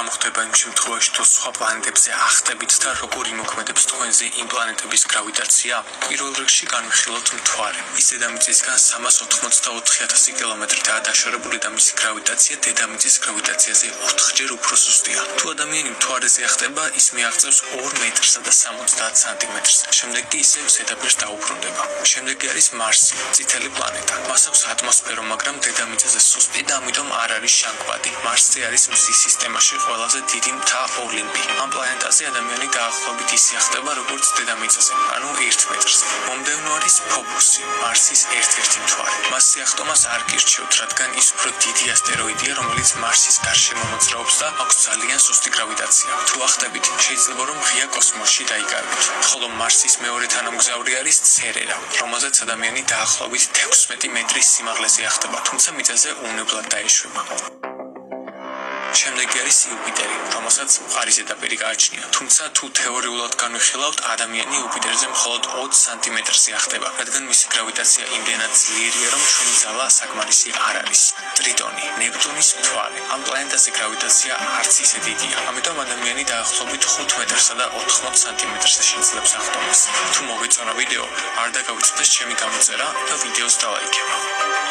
მოხდება იმ შემთხვევაში, თუ სხვა პლანეტებზე ახტებით და როგორ იმოქმედებს თქვენზე იმ პლანეტების გრავიტაცია? პირველ რიგში განვიხილოთ მთვარე. ის დედამიწისგან 384,000 კილომეტრითაა დაშორებული და მისი გრავიტაცია დედამიწის გრავიტაციაზე 4-ჯერ უფრო სუსტია. თუ ადამიანი მთვარეზე ახტება, ის მიაღწევს 2 მეტრსა და 70 სანტიმეტრს. შემდეგ კი ისევ ზედაპირს დაუბრუნდება. შემდეგი არის მარსი, წითელი პლანეტა. მას აქვს ატმოსფერო, მაგრამ დედამიწაზე სუსტი და ამიტომ არ არის ჟანგბადი. მარსზე არის მზის სისტემაში ყველაზე დიდი მთა ოლიმპი. ამ პლანეტაზე ადამიანი დაახლოებით ისე ახტება, როგორც დედამიწაზე, ანუ 1 მეტრზე. მომდევნო არის ფობოსი, მარსის ერთ-ერთი მთვარე. მას სიახტომას არ გირჩევთ, რადგან ის უფრო დიდი ასტეროიდია, რომელიც მარსის გარშემო მოძრაობს და აქვს ძალიან სუსტი გრავიტაცია. თუ ახტებით, შეიძლება რომ ღია კოსმოსში დაიკარგოთ. ხოლო მარსის მეორე თანამგზავრი არის ცერერა, რომელზეც ადამიანი დაახლოებით 16 მეტრის სიმაღლეზე ახტება, თუმცა მიწაზე უვნებლად დაეშვება. შემდეგი არის იუპიტერი, რომელსაც მყარი ზედაპირი გააჩნია. თუმცა თუ თეორიულად განვიხილავთ, ადამიანი იუპიტერზე მხოლოდ 20 სანტიმეტრზე ახტება, რადგან მისი გრავიტაცია იმდენად ძლიერია, რომ ჩვენი ძალა საკმარისი არ არის. ტრიტონი, ნეპტუნის მთვარე. ამ პლანეტაზე გრავიტაცია არც ისე დიდია, ამიტომ ადამიანი დაახლოებით 5 მეტრსა და 80 სანტიმეტრზე შეიძლება ახტომას. თუ მოგეწონა ვიდეო, არ დაგავიწყდეს ჩემი გამოწერა და ვიდეოს დალაიქება.